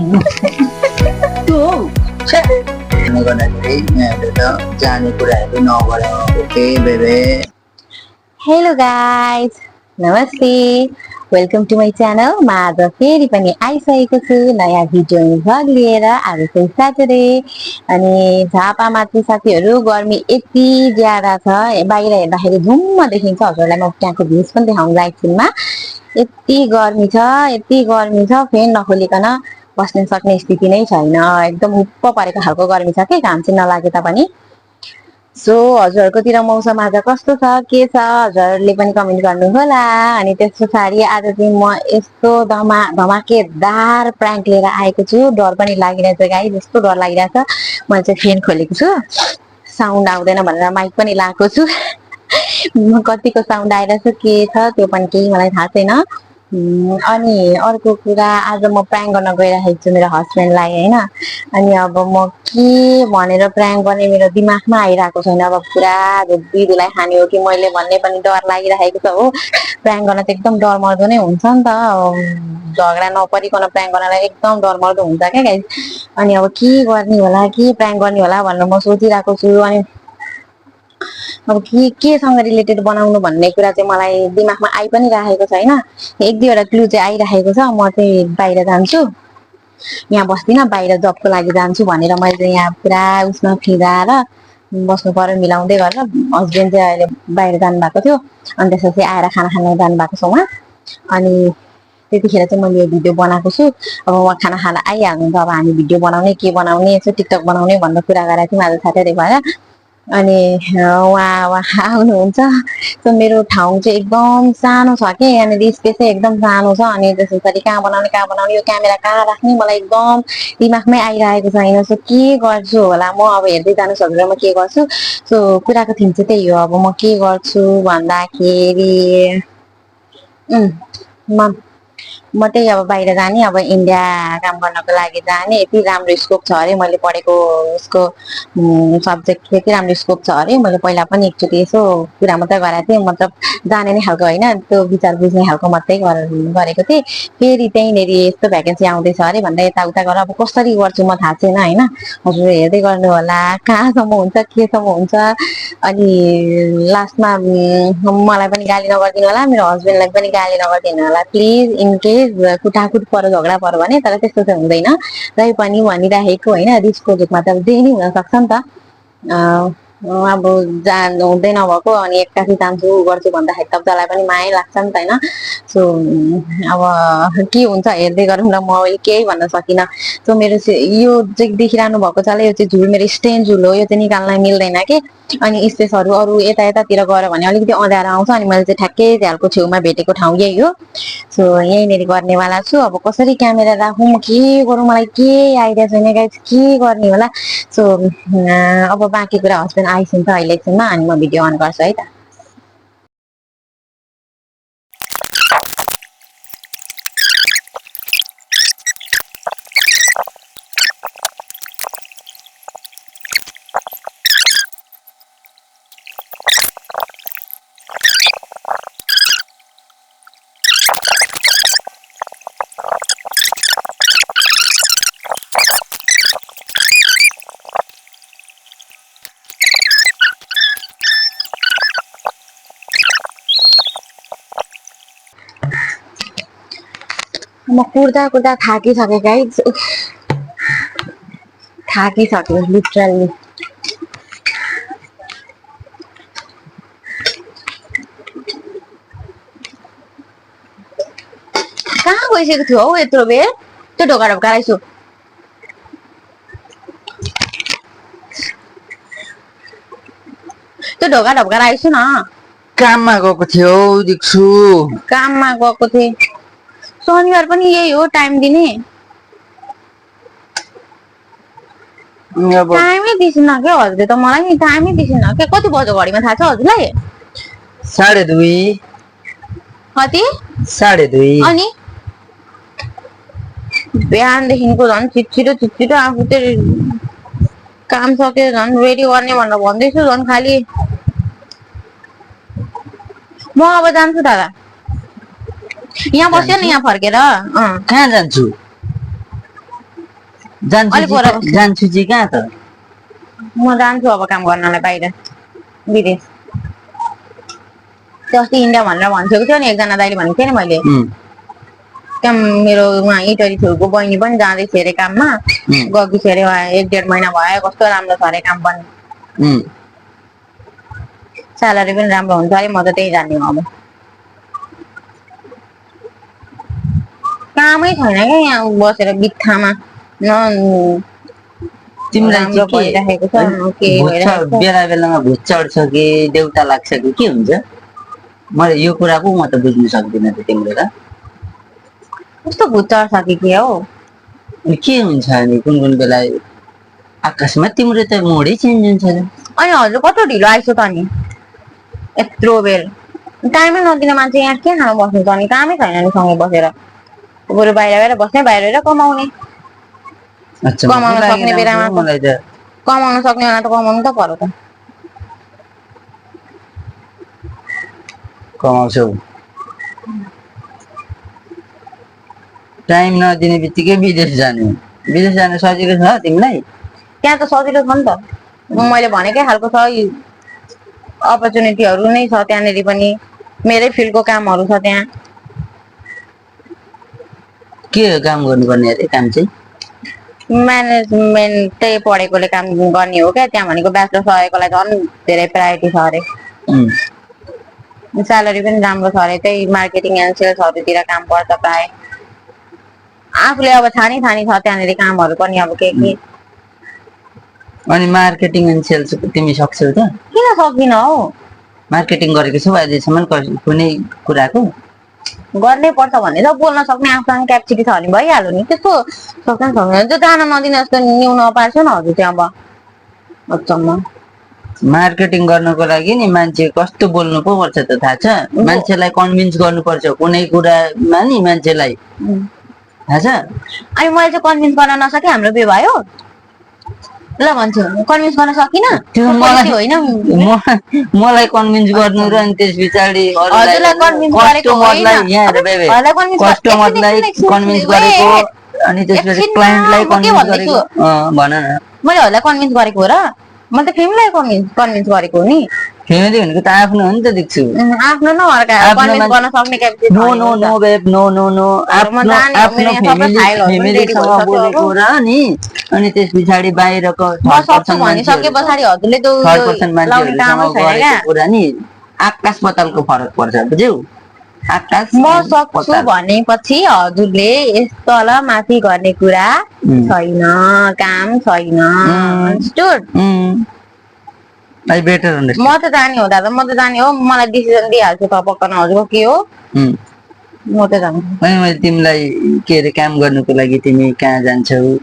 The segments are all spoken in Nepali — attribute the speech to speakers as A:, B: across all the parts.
A: Hello guys, नमस्ते, वेलकम टू माई च्यानल। म आज फेरि पनि आइसकेको छु नयाँ भिडियो भ्लग लिएर। आज चाहिँ स्याटरडे अनि झापामाथि साथीहरू गर्मी यति ज्यादा छ, बाहिर हेर्दाखेरि झुम्म देखिन्छ। हजुरलाई म त्यहाँको भ्युज पनि देखाउन एकछिनमा। यति गर्मी छ, फ्यान नखोलिकन बस्न सक्ने स्थिति नै छैन। एकदम हुप्प परेको खालको गर्मी छ के, घाम चाहिँ नलागे तापनि। सो हजुरहरुकोतिर मौसम आज कस्तो छ, के छ, हजुरहरुले पनि कमेन्ट गर्नु होला। अनि त्यस पछाडि आज चाहिँ म यस्तो धमाकेदार प्राङ्क लिएर आएको छु। डर पनि लागिरहेछ गाइस, यस्तो डर लागिरहेछ। मैले चाहिँ फ्यान खोलेको छु, साउन्ड आउँदैन भनेर माइक पनि लाएको छु। कतिको साउन्ड आइरहेछ के छ त्यो पनि केही मलाई थाहा छैन। अनि अर्को कुरा, आज म प्राङ्क गर्न गइरहेको छु मेरो हस्बेन्डलाई हैन। अनि अब म के भनेर प्राङ्क गर्ने मेरो दिमागमा आइरहेको छैन। अब पुरा दिदीलाई खाने हो कि मैले भन्ने पनि डर लागिरहेको छ हो। प्राङ्क गर्न चाहिँ एकदम डरमर्दो नै हुन्छ नि त, झगडा नपरिकन प्राङ्क गर्नलाई एकदम डरमर्दो हुन्छ क्या गाइस। अनि अब के गर्ने होला, के प्राङ्क गर्ने होला भनेर म सोचिरहेको छु। अनि अब केसँग रिलेटेड बनाउनु भन्ने कुरा चाहिँ मलाई दिमागमा आइ पनि राखेको छैन। एक दुईवटा क्लु चाहिँ आइराखेको छ। म चाहिँ बाहिर जान्छु, यहाँ बस्दिनँ, बाहिर जबको लागि जान्छु भनेर मैले चाहिँ यहाँ पुरा उसमा फिजाएर बस्नु पर्यो मिलाउँदै गरेर। हस्बेन्ड चाहिँ अहिले बाहिर जानुभएको थियो, अनि त्यसपछि आएर खाना खान जानुभएको छ उहाँ। अनि त्यतिखेर चाहिँ मैले यो भिडियो बनाएको छु। अब उहाँ खाना खान आइहाल्नुहुन्छ, अब हामी भिडियो बनाउने, के बनाउने, यसो टिकटक बनाउने भनेर कुरा गरेको थियौँ आज स्याटरडे भएर। अनि उहाँ आउनुहुन्छ। सो मेरो ठाउँ चाहिँ एकदम सानो छ कि, यहाँनिर स्पेस चाहिँ एकदम सानो छ। अनि त्यस पछाडि कहाँ बनाउने, यो क्यामेरा कहाँ राख्ने मलाई एकदम दिमागमै आइरहेको छैन। सो के गर्छु होला म, अब हेर्दै जानु सकेर म के गर्छु। सो कुराको थिम चाहिँ त्यही हो। अब म के गर्छु भन्दाखेरि म त्यही अब बाहिर जाने, अब इन्डिया काम गर्नको लागि जाने। यति राम्रो स्कोप छ अरे, मैले पढेको उसको सब्जेक्ट यति राम्रो स्कोप छ अरे। मैले पहिला पनि एकचोटि यसो कुरा मात्रै गरेको थिएँ, मतलब जाने नै खालको होइन, त्यो विचार बुझ्ने खालको मात्रै गरेको थिएँ। फेरि त्यहीँनिर यस्तो भ्याकेन्सी आउँदैछ अरे भनेर यताउता गरेर अब कसरी गर्छु म थाहा छैन होइन। हजुर हेर्दै गर्नु होला कहाँसम्म हुन्छ, केसम्म हुन्छ। अनि लास्टमा मलाई पनि गाली नगरिदिनु होला, मेरो हस्बेन्डलाई पनि गाली नगरिदिनु होला प्लिज। इन केस कुटाकुट पऱ्यो, झगडा पऱ्यो भने, तर त्यस्तो चाहिँ हुँदैन। तै पनि भनिराखेको होइन, रिसको जुगमा त जे नि हुनसक्छ नि त। अब जानु हुँदै नभएको अनि एक्कासी जान्छु गर्छु भन्दाखेरि त जसलाई पनि माया लाग्छ नि त होइन। सो अब के हुन्छ हेर्दै गरौँ न, म केही भन्न सकिनँ। सो मेरो यो चाहिँ देखिरहनु भएको छ, यो चाहिँ झुल, मेरो स्टेन झुल हो, यो चाहिँ निकाल्न मिल्दैन कि। अनि स्पेसहरू अरू यतातिर गयो भने अलिकति अँध्यारो आउँछ। अनि मैले चाहिँ ठ्याक्कै झ्यालको छेउमा भेटेको ठाउँ यही हो। सो यहीँनिर गर्नेवाला छु। अब कसरी क्यामेरा राखौँ, के गरौँ, मलाई के आइडिया छैन गाइस, के गर्ने होला। सो अब बाँकी कुरा हस्बेन्ड आइसिन्छ अहिले एकछिनमा, अनि म भिडियो अन गर्छु है त। म कुर्दा कुर्दा थाकिसकेँ गाइस, थाकिसकेँ लिटरली। कहाँ गइसकेको थियो हौ यत्रो बेर? त्यो ढोका ढोकाराइछु, त्यो ढोका ढोकाराइछु न।
B: काममा गएको थियो दिक्छु।
A: काममा गएको थिएँ, शनिबार पनि यही हो टाइम दिने। टाइमै दिसिन क्या हजुरले त, मलाई टाइमै दिसिन क्या। कति बज्यो घडीमा थाहा छ हजुरलाई?
B: 2:30।
A: कति?
B: 2:30।
A: अनि बिहानदेखिको झन् छिटछिटो आफू चाहिँ काम सकेर झन् रेडी गर्ने भनेर भन्दैछु, झन् खालि म अब जान्छु दादा, यहाँ बस्यो नि, यहाँ फर्केर।
B: कहाँ जान्छु? जान्छु चाहिँ कहाँ त
A: म जान्छु अब काम गर्नलाई बाहिर विदेश त्यो अस्ति इन्डिया भनेर भनिसकेको थियो नि एकजना दाइले भनेको थियो नि मैले त्यहाँ मेरो उहाँ इटरी छेउको बहिनी पनि जाँदैछ अरे काममा गएको थियो अरे 1-1.5 महिना भयो कस्तो राम्रो छ अरे काम पनि स्यालेरी पनि राम्रो हुन्छ अरे म त त्यही जान्ने हो अब कामै छैन क्या यहाँ बसेर बित्थामा
B: तिमीलाई बेला बेलामा भुत चढ्छ कि देउता लाग्छ कि के हुन्छ मैले यो कुरा पो म त बुझ्न सक्दिनँ त तिम्रो त
A: कस्तो भुत चढ्छ कि के हो
B: के हुन्छ अनि कुन कुन बेला आकाशमा तिम्रो त मोडै चेन्ज हुन्छ
A: अनि हजुर कस्तो ढिलो आइसो त नि यत्रो बेर टाइमै नदिने मान्छे यहाँ के खानु बस्नु त अनि कामै छैन नि सँगै बसेर बरु बाहिर बस्ने बाहिर कमाउने कमाउन सक्ने बेलामा कमाउन सक्ने बेला त कमाउनु त पर्यो त
B: कमाउँछौ टाइम नदिने बित्तिकै विदेश जानु सजिलो छ तिमीलाई
A: त्यहाँ त सजिलो छ नि त मैले भनेकै खालको छ अपर्च्युनिटीहरू नै छ त्यहाँनिर पनि मेरै फिल्डको कामहरू छ त्यहाँ
B: के काम गर्नुपर्ने अरे काम चाहिँ
A: म्यानेजमेन्टै पढेकोले काम गर्ने हो क्या त्यहाँ भनेको ब्याचलर सकेकोलाई झन् धेरै प्रायोरिटी छ अरे स्यालेरी पनि राम्रो छ अरे त्यही मार्केटिङ एन्ड सेल्सहरूतिर काम पर्छ प्राय आफूले अब छानी छ त्यहाँनिर कामहरू पनि अब के
B: अनि मार्केटिङ एन्ड सेल्स तिमी सक्छौ त
A: किन सक्दिन हौ
B: मार्केटिङ गरेको छौ अहिलेसम्म कुनै कुराको
A: गर्नै पर्छ भन्ने त बोल्न सक्ने आफूसँग क्यापेसिटी छ भने भइहाल्यो नि त्यस्तो सक्दैन त्यो जान नदिने जस्तो न्यू नपार्छ न हजुर त्यहाँ अब अचम्म
B: मार्केटिङ गर्नको लागि नि मान्छे कस्तो बोल्नु पो पर्छ त थाहा छ मान्छेलाई कन्भिन्स गर्नुपर्छ कुनै कुरामा नि मान्छेलाई थाहा छ
A: अनि मैले चाहिँ कन्भिन्स गर्न नसके हाम्रो बे भयो ल भन्छु कन्भिन्स गर्न सकिन
B: त्यो
A: होइन
B: मलाई कन्भिन्स गर्नु र अनि त्यस पछाडि कस्टमरलाई कन्भिन्स गरेको अनि त्यसपछि क्लाइन्टलाई कन्भिन्स गरेको भन न
A: मैले हजुरलाई कन्भिन्स गरेको हो र म त फेमिलीलाई कन्भिन्स गरेको हो नि
B: फेमिली भनेको त आफ्नो हो नि त देख्छु
A: आफ्नो न अर्का कन्भिन्स गर्न सक्ने capacity
B: no no no babe no no no आफ्नो फेमिलीसँग बोलेको र नि अनि त्यस पछाडि बाहिरको
A: भनिसके पछाडि हजुरले
B: कुरा नि आकाश पातालको फरक पर्छ बुझ्यौ आकाश
A: म सक्छु भनेपछि हजुरले यस तल माथि गर्ने कुरा छैन काम छैन
B: I better understand.
A: म त जाने हो दादा म त जाने हो मलाई डिसिजन दिइहाल्छु त पक्का हजुरको के हो म त जान्छु
B: अनि मैले तिमीलाई के अरे काम गर्नुको लागि तिमी कहाँ जान्छौ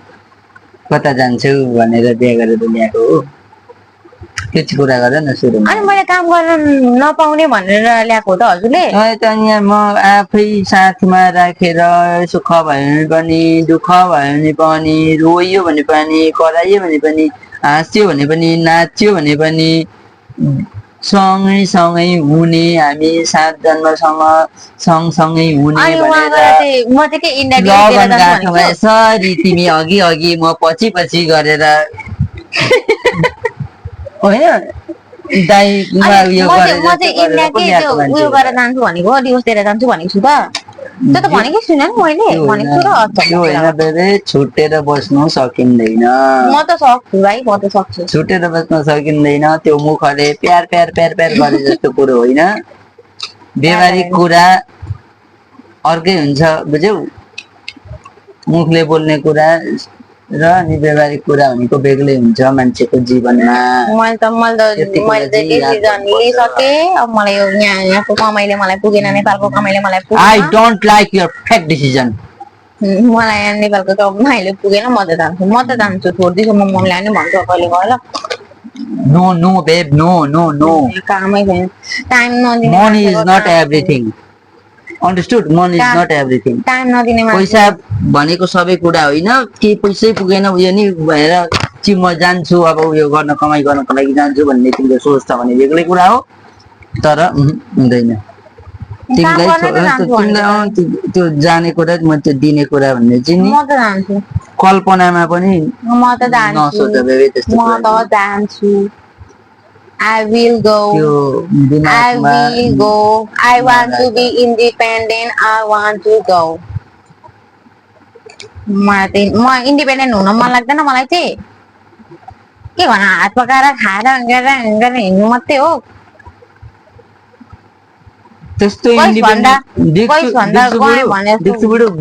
B: कता जान्छौ भनेर बिहे गरेर ल्याएको हो त्यो चाहिँ कुरा गर न सुरुमा
A: अनि मैले काम गर्न नपाउने भनेर ल्याएको त हजुरले
B: त यहाँ म आफै साथमा राखेर सुख भयो भने पनि दुःख भयो भने पनि रोइयो भने पनि कराइयो भने पनि हाँस्यो भने पनि नाच्यो भने पनि सँगै सँगै हुने हामी 7 जन्मसँग सँगसँगै हुने भनेर सरी तिमी अघि अघि म पछि पछि गरेर होइन दाइ
A: म चाहिँ इन्डियाकै उयो गरेर जान्छु भनेको डिभोर्स दिएर जान्छु भनेको छु त त्यो त भनेकै छुइनँ नि मैले भनेको छु
B: र छुटेर बस्नु सकिँदैन
A: म त सक्छु भाइ म त सक्छु
B: छुटेर बस्न सकिँदैन त्यो मुखले प्यार प्यार प्यार प्यार गरे जस्तो कुरो होइन व्यवहारिक कुरा अर्कै हुन्छ बुझ्यौ मुखले बोल्ने कुरा र अनि व्यवहारिक कुरा भनेको बेग्लै हुन्छ मान्छेको जीवनमा
A: मैले डिसिजन लिइसके अब मलाई यो यहाँको कमाइले मलाई पुगेन नेपालको कमाइले मलाई पुगेन
B: I don't like your fake decision
A: मलाई यहाँ नेपालको कमाइले पुगेन म त जान्छु छोड्दिन्छु म मम्मीलाई नि भन्छु कहिले गएर
B: no no babe no no no
A: कामै छैन टाइम नदिने
B: money is not everything understood money is not everything
A: time नदिने
B: पैसा भनेको सबै कुरा होइन के पैसै पुगेन उयो नि भएर चाहिँ म जान्छु अब उयो गर्न कमाइ गर्नको लागि जान्छु भन्ने तिम्रो सोच छ भने बेग्लै कुरा हो तर हुँदैन तिमीलाई त्यो जाने कुरा म त्यो दिने कुरा भन्ने चाहिँ नि
A: म त जान्छु
B: कल्पनामा पनि
A: म त जान्छु
B: नसोच बेबी त्यस्तो
A: म त जान्छु I will go.
B: त्यो
A: I
B: दिमागमा
A: will go. I want to be independent. I want to go. म इन्डिपेन्डेन्ट हुन मन लाग्दैन मलाई चाहिँ के भन हात पकाएर खाएर गरेर हिँड्नु मात्रै हो
B: त्यस्तो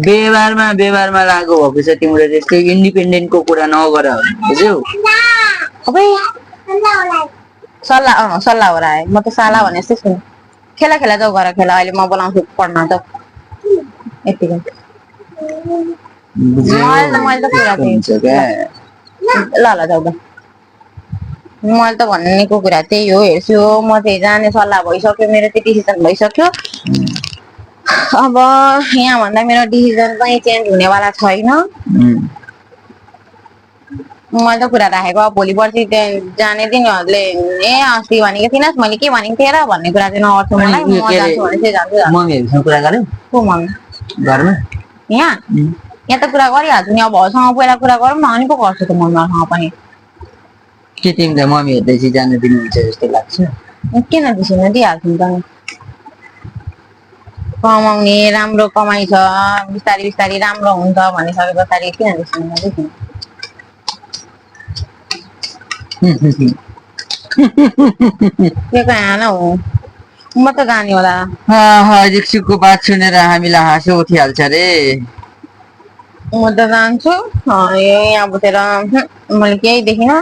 B: व्यवहारमा लागु भएको छ तिम्रो त्यस्तो इन्डिपेन्डेन्टको कुरा नगर बुझ्यौ सल्लाह हो रहा है म त साला भने जस्तै छु खेला जाऊ घर खेला अहिले म बोलाउँछु पढ्न जाऊ यतिकै मैले त कुरा ल जाऊ ल मैले त भनेको कुरा त्यही हो हेर्छु म चाहिँ जाने सल्लाह भइसक्यो मेरो चाहिँ डिसिजन भइसक्यो अब यहाँ भन्दा मेरो डिसिजन पनि चेन्ज हुनेवाला छैन मैले त कुरा राखेको भोलि पर्सि जाने तिनीहरूले ए अस्ति भनेको थिइनस् मैले के भनेको थिएँ र भन्ने कुरा चाहिँ नगर्छु मलाई म जान्छु भने चाहिँ जान्छु मम्मीहरुसँग कुरा गर्यौ को मम्मी घरमा यहाँ त कुरा गरिहाल्छु नि अब भाउसँग पहिला कुरा गरौँ न अनि पो गर्छु त मम्मीसँग पनि के तिमीलाई मम्मीहरूले चाहिँ जान दिनुहुन्छ जस्तो लाग्छ किन दिँदैन दिइहाल्छु नि त कमाउने राम्रो कमाइ छ बिस्तारी बिस्तारी राम्रो हुन्छ भनिसके पछाडि किन दिँदैन के कहाँ हो म त जाने होला रिक्सीको बात सुनेर हामीलाई हाँसो उठिहाल्छ रे म त जान्छु यहाँ बसेर मैले केही देखिनँ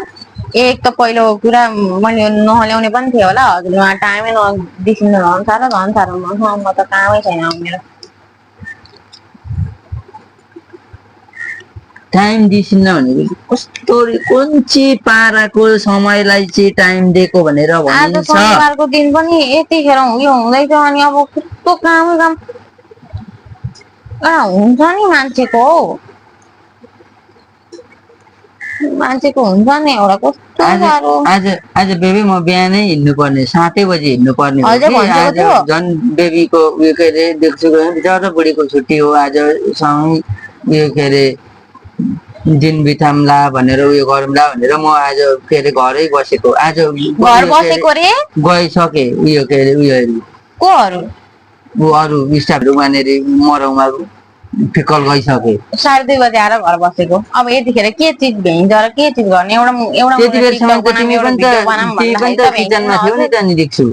B: एक त पहिलो कुरा मैले नल्याउने पनि थियो होला हजुर टाइमै नदेखिनु झन् साह्रो म त कामै छैन मेरो टाइम दिसिन्न भनेको कस्तो कुन चाहिँ पाराको समयलाई चाहिँ टाइम दिएको भनेर भनिन्छ आज शनिबारको दिन पनि यतिखेर उयो हुँदैछ अनि अब कस्तो काम हुन्छ नि मान्छेको हुन्छ नि एउटा कस्तो आज बेबी म बिहानै हिँड्नु पर्ने 7 बजे हिँड्नु पर्ने हो आज झन् बेबीको उयो के अरे देख्छु जरा बुढीको छुट्टी हो आज सँगै उयो के अरे दिन बिताउँला भनेर उयो गरौँला भनेर म आज के अरे घरै बसेको आज घर बसेको रे गइसके उयो के अरे उयोहरू कोहरू अरू स्टाफहरू मानेर मरौमा फिकल गइसके 2:30 बजे आएर घर बसेको अब यतिखेर के चिज भ्याइन्छ र के चिज गर्ने एउटा त्यतिबेरसम्म त तिमी पनि त किचनमा थियौ नि त नि देख्छु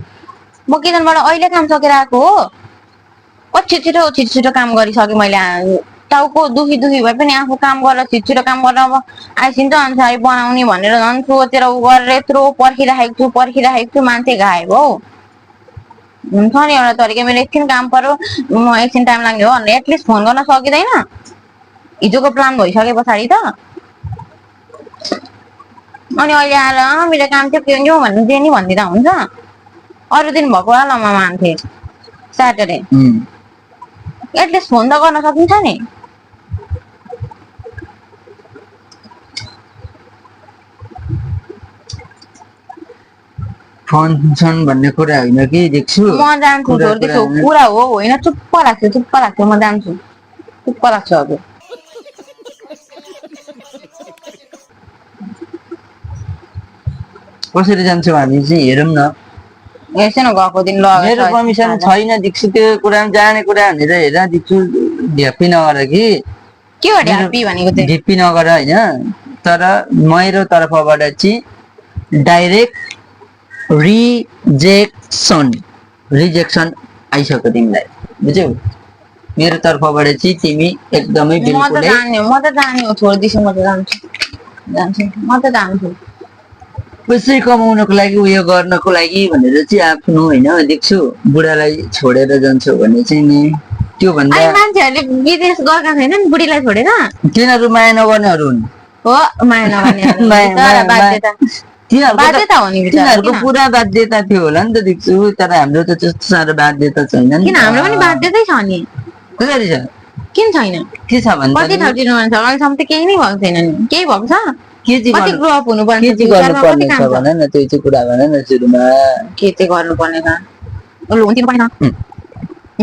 B: म किचनबाट अहिले काम सकेर आएको हो छिटो काम गरिसके मैले टाउको दुखी भए पनि आफू काम गरेर छिटो काम गरेर अब आइसिन्छ अनुसार बनाउने भनेर झन् सोचेर उ गरेर यत्रो पर्खिराखेको छु मान्छे गायब हौ हुन्छ नि एउटा तरिका मेरो एकछिन काम पर्यो म एकछिन टाइम लाग्ने हो भनेर एटलिस्ट फोन गर्न सकिँदैन हिजोको प्लान भइसके पछाडि त अनि अहिले आएर मेरो काम चाहिँ के हो भन्नु चाहिँ नि भनिदिँदा हुन्छ अरू दिन भएको होला म मान्थे स्याटरडे एटलिस्ट फोन त गर्न सकिन्छ नि फन्छन् भन्ने कुरा होइन कि देख्छु म जान्छु छोड्दैछु कुरा हो होइन चुप्प लाग्छ म जान्छु चुप्प लाग्छ हजुर कसरी जान्छौ हामी चाहिँ हेरौँ न हेर्छ न गएको दिन ल मेरो पर्मिसन छैन देख्छु त्यो कुरामा जाने कुरा भनेर हेर देख्छु ढ्याप्पी नगर कि के हो ढ्याप्पी भनेको चाहिँ ढिप्पी नगर होइन तर मेरो तर्फबाट चाहिँ डाइरेक्ट रिजेक्सन आइसक्यो तिमीलाई बुझ्यौ मेरो तर्फबाट चाहिँ तिमी एकदमै बिल्कुलै म त जाने हो छोड्दिछु म त जान्छु पैसा कमाउनको लागि उयो गर्नको लागि भनेर चाहिँ आफ्नो होइन देख्छु बुढालाई छोडेर जान्छु भने चाहिँ नि त्यो भन्दा मान्छेहरूले विदेश गएका छैनन् बुढीलाई छोडेर तिनीहरू माया नगर्नेहरू हुन् हो माया नगर्ने तिनीहरूको पुरा बाध्यता थियो होला नि त देख्छु तर हाम्रो त त्यस्तो साह्रो बाध्यता छैन नि किन हाम्रो पनि बाध्यतै छ नि कसरी छ किन छैन के छ भने कति थर्टिनु भन्छ अहिलेसम्म त केही नै भएको छैन नि केही भएको छ के चाहिँ ग्रो अप हुनुपर्ने छ भन न त्यो चाहिँ कुरा भन न सुरुमा के चाहिँ गर्नुपर्ने छ लु हुन्थ्यो पनि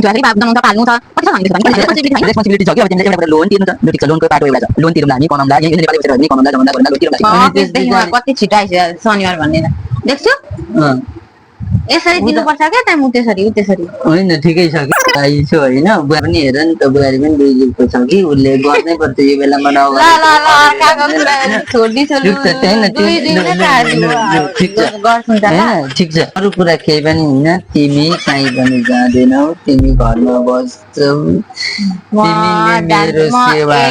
A: छोराछोरी बनाउनु छ पाल्नु छ कति छ हामीले
B: रेस्पोन्सिबिलिटी छ कि अब तिमीले एउटा कुरा लोन तिर्नु छ लु ठिक छ लोनको बाटो एउटा छ लोन तिरौँला हामी कमाउँला यही नेपाली बसेर हामी कमाउँला जमाउँला गर्दा लोन तिरौँला
A: कति छिटो आइसक्यो शनिबार भनेर देख्छु यसरी दिनुपर्छ क्या टाइम त्यसरी त्यसरी
B: होइन ठिकै छ कि आइसो होइन बुवा पनि हेर नि त बुहारी पनि दुईको छ कि उसले गर्नै पर्छ यो बेलामा ठिक छ अरू कुरा केही पनि होइन तिमी कहीँ पनि जाँदैनौ तिमी घरमा बस्छौ तिमीले मेरो सेवा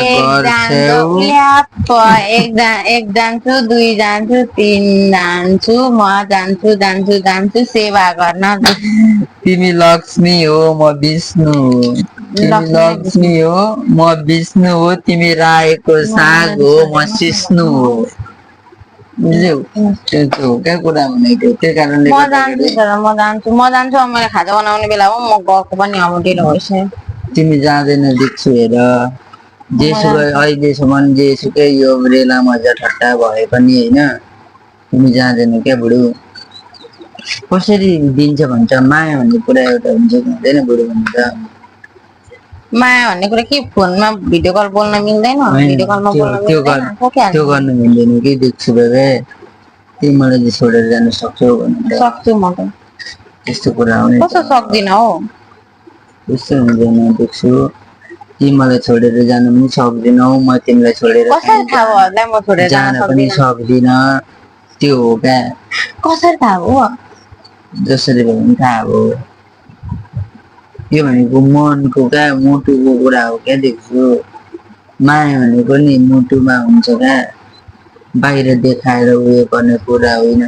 B: गर्छौ
A: एक जान्छु दुई जान्छु तीन जान्छु म जान्छु जान्छु जान्छु सेवा गर्न
B: तिमी लक्ष्मी हो म विष्णु हो तिमी लक्ष्मी हो म विष्णु हो तिमी रायोको साग हो म सिस्नु हो बुझ्यौ त्यो हो क्या कुरा भनेको त्यही कारणले
A: म जान्छु मैले खाजा बनाउने बेला हो म गएको पनि अब ढिलो भइसक्यो
B: तिमी जाँदैन देख्छु हेर जेसुकै अहिलेसम्म जेसुकै यो रेला मजा ठट्टा भए पनि होइन तिमी जाँदैन क्या बुढो कसरी दिन्छ भन्छ माया भन्ने कुरा एउटा हुन्छ कि हुँदैन बुढो भन्छ
A: माया भन्ने कुरा के फोनमा भिडियो कल बोल्न मिल्दैन भिडियो कलमा
B: त्यो गर्नु मिल्दैन कि देख्छु बेबे तिमी मलाई चाहिँ छोडेर जानु सक्छौ भनेर
A: सक्छु म त
B: त्यस्तो कुरा आउने
A: कसो सक्दिन हो
B: त्यस्तो हुँदैन देख्छु तिमी मलाई छोडेर जानु पनि सक्दिनौ म तिमीलाई छोडेर
A: कसरी थाहा भयो हजुरलाई म छोडेर
B: जान पनि सक्दिन त्यो हो क्या
A: कसरी थाहा हो
B: जसरी भए पनि थाहा हो यो भनेको मनको क्या मुटुको कुरा हो क्या देख्छु माया भनेको नि मुटुमा हुन्छ क्या बाहिर देखाएर उयो गर्ने कुरा होइन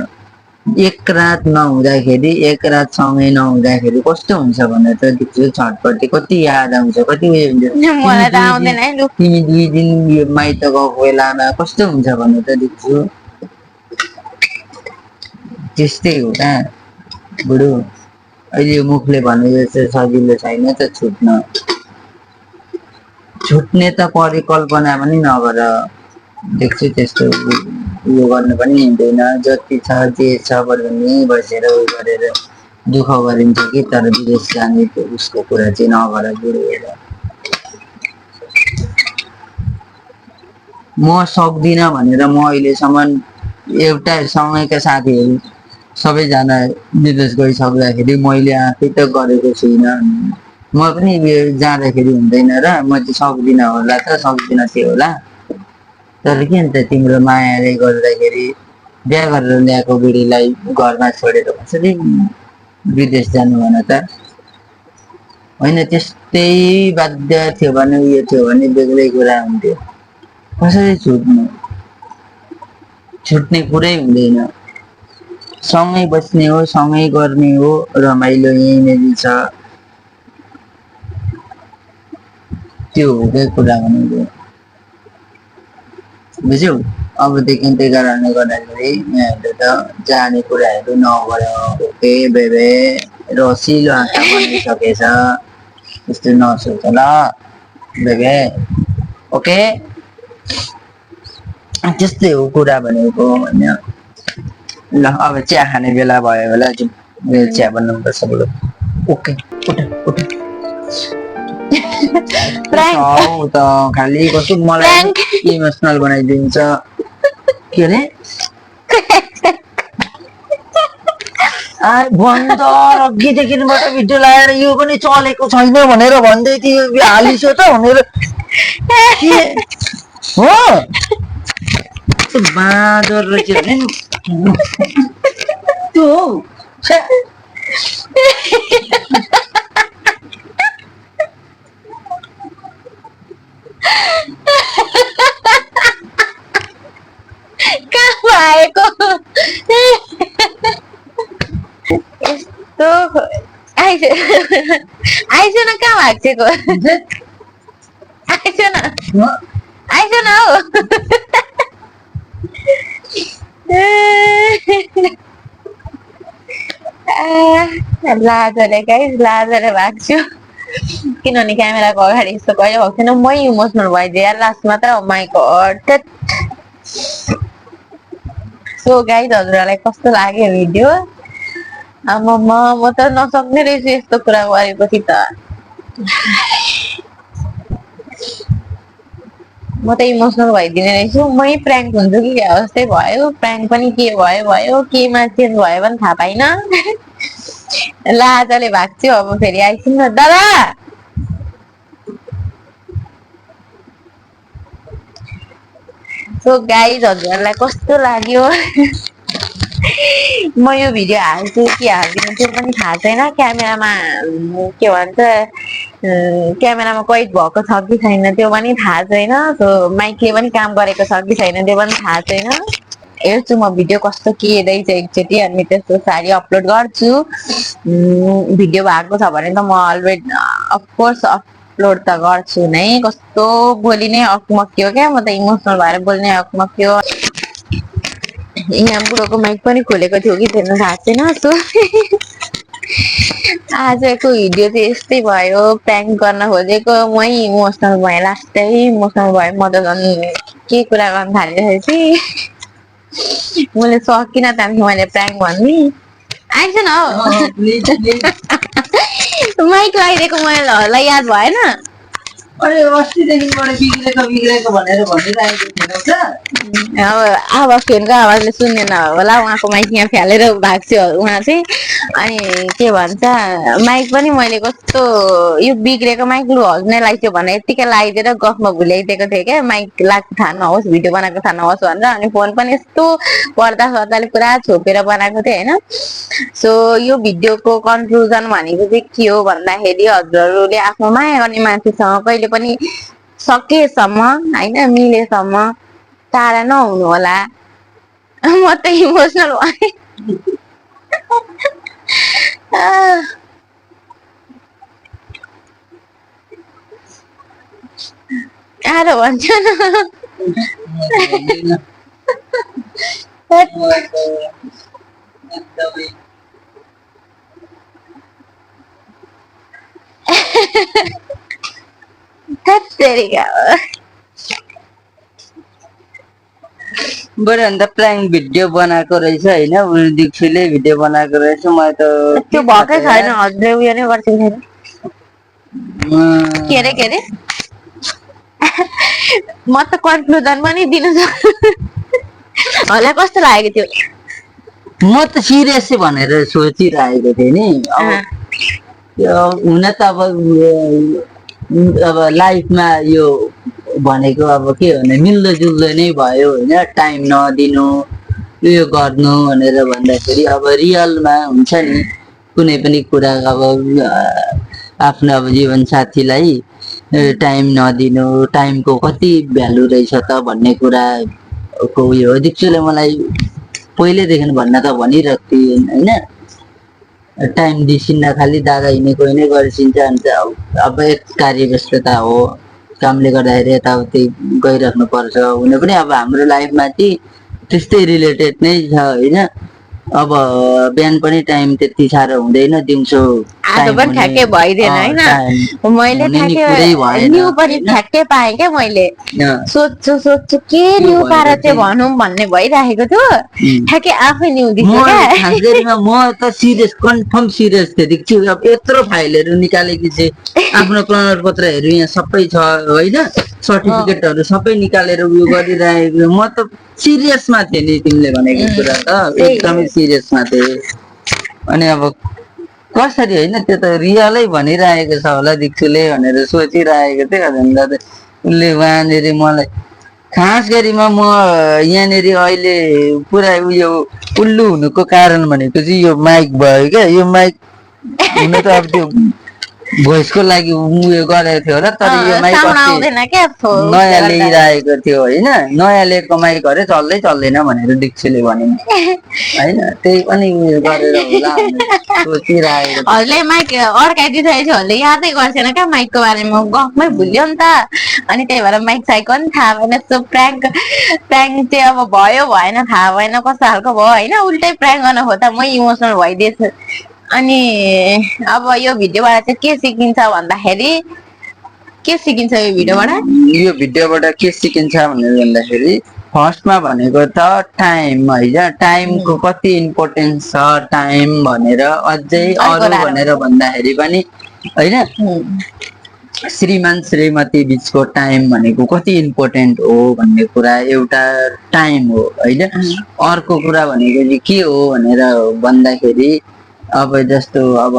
B: एक रात नहुँदाखेरि एक रात सँगै नहुँदाखेरि कस्तो हुन्छ भने त देख्छु छटपट्टि कति याद आउँछ कति उयो हुन्छ तिमी 2 दिन यो माइत गएको बेलामा कस्तो हुन्छ भने त देख्छु त्यस्तै हो क्या बुढो अहिले यो मुखले भने जस्तो सजिलो छैन त छुट्ने त परिकल्पना पनि नगर देख्छु त्यस्तो उयो गर्नु पनि हुँदैन जति छ जे छ भने बसेर उयो गरेर दुःख गरिन्छ कि तर विदेश जाने उसको कुरा चाहिँ नगर बुढो हेर म सक्दिनँ भनेर म अहिलेसम्म एउटा सँगैका साथीहरू सबैजना विदेश गइसक्दाखेरि मैले आफै त गरेको छुइनँ म पनि जाँदाखेरि हुँदैन र म चाहिँ सक्दिनँ होला त सक्दिनँ थियो होला तर के अन्त तिम्रो मायाले गर्दाखेरि बिहा गरेर ल्याएको बुढीलाई घरमा छोडेर कसरी विदेश जानु भन त होइन त्यस्तै बाध्य थियो भने उयो थियो भने बेग्लै कुरा हुन्थ्यो कसरी छुट्ने कुरै हुँदैन सँगै बस्ने हो सँगै गर्ने हो रमाइलो यहीँनिर छ त्यो हो क्या कुरा भनेको बुझ्यौ अबदेखि त्यही कारणले गर्दाखेरि यहाँहरूले त जाने कुराहरू नगर ओके बेबे रसिलो आँखा बनाइसकेछ त्यस्तो नसोच ल बेबे ओके त्यस्तै हो कुरा भनेको होइन ल अब चिया खाने बेला भयो होला मेरो चिया बनाउनुपर्छ बुढो ओके त खालि कस्तो मलाई इमोसनल बनाइदिन्छ के अरे बन्द अघिदेखिबाट भिडियो लगाएर यो पनि चलेको छैन भनेर भन्दै थियो हालिसो त भनेर हो बाँदर रहेछ भने त्यो हो
A: कहाँ आएको यस्तो आइस न कहाँ भाग्छेको आइस न हौ लाजले भाग्छु किनभने क्यामेराको अगाडि यस्तो कहिले भएको थिएन मै इमोसनल भइदिए लास्टमा त माई गॉड सो गाइज हजुरहरूलाई कस्तो लाग्यो भिडियो म त नसक्ने रहेछु यस्तो कुरा गरेपछि त म त इमोसनल भइदिने रहेछु मै प्र्याङ्क हुन्छु कि क्या जस्तै भयो प्र्याङ्क पनि के भयो केमा चेन्ज भयो भने थाहा पाइन लाजले भाग्छु अब फेरि आइसिन् न दादा सो गाइज हजुरहरूलाई कस्तो लाग्यो म यो भिडियो हाल्छु कि हाल्दिनँ त्यो पनि थाहा छैन क्यामेरामा के भन्छ क्यामेरामा कैद भएको छ कि छैन त्यो पनि थाहा छैन सो माइकले पनि काम गरेको छ कि छैन त्यो पनि थाहा छैन हेर्छु म भिडियो कस्तो के रहेछ एकचोटि अनि त्यस्तो सारी अपलोड गर्छु भिडियो भएको छ भने त म अलरेडी अफकोर्स अपलोड त गर्छु नै कस्तो बोली नै अकमक्यो क्या म त इमोसनल भएर बोल्ने अकमक्यो यहाँ बुढोको माइक पनि खोलेको थियो कि थिएन थाहा छैन सो आजको भिडियो चाहिँ यस्तै भयो प्र्याङ्क गर्न खोजेको मै इमोसनल भएँ लास्टै इमोसनल भएँ म त झन् के कुरा गर्न थालिरहेपछि मैले सकिनँ त्यहाँदेखि मैले प्र्याङ्क भन्ने आइज न माइक लगाइदिएको मलाई याद भएन
B: अरे अस्तिदेखि बिग्रेको भनेर भनिरहेको थिएन
A: अब फेनको आवाजले सुन्दैन होला उहाँको माइक यहाँ फ्यालेर भएको थियो उहाँ चाहिँ अनि के भन्छ माइक पनि मैले कस्तो यो बिग्रेको माइक लु हस्ने लगाइदियो भने यत्तिकै लगाइदिएर गफमा भुल्याइदिएको थिएँ क्या माइक लाग्नु थाहा नहोस् भिडियो बनाएको थाहा नहोस् भनेर अनि फोन पनि यस्तो पर्दाले पुरा छोपेर बनाएको थिएँ होइन सो यो भिडियोको कन्क्लुजन भनेको चाहिँ के हो भन्दाखेरि हजुरहरूले आफ्नो माया गर्ने मान्छेसँग कहिले पनि सकेसम्म होइन मिलेसम्म टाढा नहुनु होला म त इमोसनल भएँ आएर भन्छ न
B: बरु अन्त प्र्याङ्क भिडियो बनाएको रहेछ होइन दीक्षुले भिडियो बनाएको रहेछ मलाई त
A: त्यो भएकै छैन हजुरले उयो नै गर्छ के अरे के अरे म त कन्क्लुजन पनि दिनु होला कस्तो लागेको थियो
B: म त सिरियसै भनेर सोचिरहेको थिएँ नि अब हुन त अब लाइफमा यो भनेको अब के भने मिल्दो जुल्दो नै भयो होइन टाइम नदिनु उयो गर्नु भनेर भन्दाखेरि अब रियलमा हुन्छ नि कुनै पनि कुरा अब आफ्नो अब जीवन साथीलाई टाइम नदिनु टाइमको कति भ्यालु रहेछ त भन्ने कुराको उयो दीक्षुले मलाई पहिल्यैदेखि भन्न त भनिरहेको थिएँ होइन टाइम दिसिन्न खालि दादा हिँडेको नै गरिसिन्छ अन्त अब एक कार्य व्यस्तता हो कामले गर्दाखेरि यताउति गइराख्नु पर्छ हुन पनि अब हाम्रो लाइफमा चाहिँ त्यस्तै रिलेटेड नै छ होइन अब बिहान पनि टाइम त्यति साह्रो हुँदैन दिउँसो
A: आज पनि ठ्याक्कै भइदिएन होइन मैले न्यू पनि ठ्याक्कै पाएँ क्या मैले सोध्छु के न्यू पाएर चाहिँ भनौँ भन्ने भइराखेको थियो ठ्याक्कै आफै न्यू दिन्छ क्या
B: म त सिरियस कन्फर्म सिरियस थिएँ दिक्छु अब यत्रो फाइलहरू निकालेकी चाहिँ आफ्नो प्रमाणपत्रहरू यहाँ सबै छ होइन सर्टिफिकेटहरू सबै निकालेर उयो गरिरहेको म त सिरियसमा थिएँ नि तिमीले भनेको कुरा त एकदमै सिरियसमा थिएँ अनि अब कसरी होइन त्यो त रियलै भनिरहेको छ होला दीक्षुले भनेर सोचिरहेको थिएँ अन्त उसले उहाँनिर मलाई खास गरिमा म यहाँनिर अहिले पुरा उयो उल्लु हुनुको कारण भनेको चाहिँ यो माइक भयो क्या यो माइक हुन त अब त्यो भोइसको लागि उयो गरेको थियो र तर यो माइक नयाँ ल्याइरहेको थियो होइन नयाँ ल्याएको माइकहरू चल्दैन भनेर दीक्षुले भने होइन त्यही पनि उयो गरेर होला सोचिरहेको
A: हजुरले माइक अड्काइदिइसकेको हजुरले यादै गर्छेन क्या माइकको बारेमा गफमै भुल्यो नि त अनि त्यही भएर माइक साइकको पनि थाहा भएन सो प्र्याङ्क चाहिँ अब भयो भएन थाहा भएन कस्तो खालको भयो होइन उल्टै प्र्याङ्क गर्न खोज्दा मै इमोसनल भइदिएछु अनि अब यो भिडियोबाट चाहिँ के सिकिन्छ भन्दाखेरि के सिकिन्छ यो भिडियोबाट
B: के सिकिन्छ भनेर भन्दाखेरि फर्स्टमा भनेको त टाइम होइन टाइमको कति इम्पोर्टेन्स छ टाइम भनेर अझै अरू भनेर भन्दाखेरि पनि होइन श्रीमान श्रीमती बिचको टाइम भनेको कति इम्पोर्टेन्ट हो भन्ने कुरा एउटा टाइम हो होइन अर्को कुरा भनेको चाहिँ के हो भनेर भन्दाखेरि अब जस्तो अब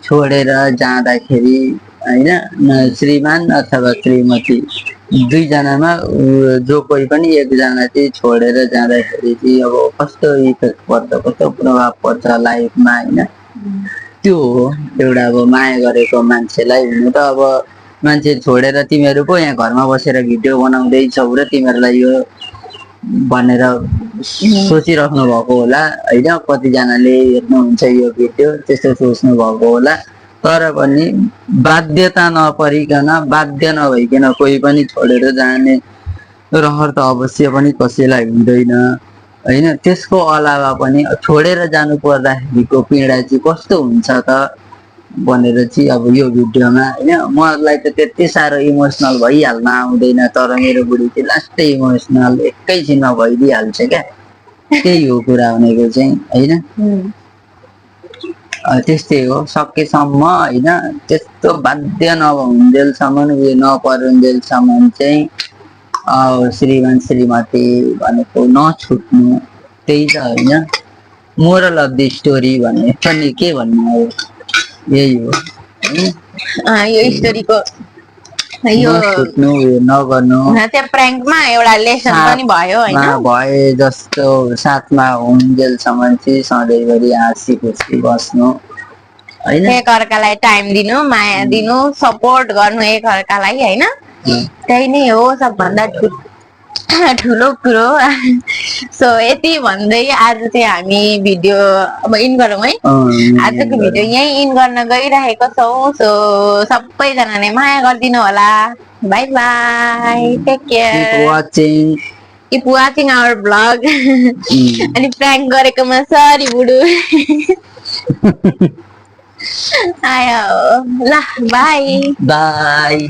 B: छोडेर जाँदाखेरि होइन श्रीमान अथवा श्रीमती दुईजनामा जो कोही पनि एकजना चाहिँ छोडेर जाँदाखेरि चाहिँ अब कस्तो इफेक्ट पर्छ कस्तो प्रभाव पर्छ लाइफमा होइन त्यो हो एउटा अब माया गरेको मान्छेलाई हुनु त अब मान्छे छोडेर तिमीहरू पो यहाँ घरमा बसेर भिडियो बनाउँदैछौ र तिमीहरूलाई यो भनेर सोचिराख्नु भएको होला होइन कतिजनाले हेर्नुहुन्छ यो भिडियो त्यस्तो सोच्नु भएको होला तर पनि बाध्यता नपरिकन बाध्य नभइकन कोही पनि छोडेर जाने रहर त अवश्य पनि कसैलाई हुँदैन होइन त्यसको अलावा पनि छोडेर जानु पर्दाखेरिको पीडा चाहिँ कस्तो हुन्छ त भनेर चाहिँ अब यो भिडियोमा होइन मलाई त त्यति साह्रो इमोसनल भइहाल्न आउँदैन तर मेरो बुढी चाहिँ लास्टै इमोसनल एकैछिनमा भइदिइहाल्छ क्या त्यही हो कुरा भनेको चाहिँ होइन त्यस्तै हो सकेसम्म होइन त्यस्तो बाध्य नभउन्जेलसम्म उयो नपरुन्जेलसम्म चाहिँ श्रीमान श्रीमती भनेको नछुट्नु त्यही त होइन मोरल अफ द स्टोरी भन्ने पनि के भन्नु हो यही हो
A: यो स्टोरीको यो
B: छुट्नु उयो नगर्नु
A: त्यो प्राङ्कमा एउटा लेसन पनि भयो हैन
B: भए जस्तो साथमा हुन्जेलसम्म चाहिँ सधैँभरि हाँसी खुसी बस्नु हैन
A: एक अर्कालाई टाइम दिनु माया दिनु सपोर्ट गर्नु एक अर्कालाई हैन त्यही नै हो सबभन्दा ठुलो कुरो सो यति भन्दै आज चाहिँ हामी भिडियो अब इन गरौँ है आजको भिडियो यही इन गर्न गइरहेको छौँ सो सबैजनाले माया गरिदिनु होला bye bye take care keep watching our blog अनि प्राङ्क गरेकोमा सरी बुडु आयो ल बाई
B: बाई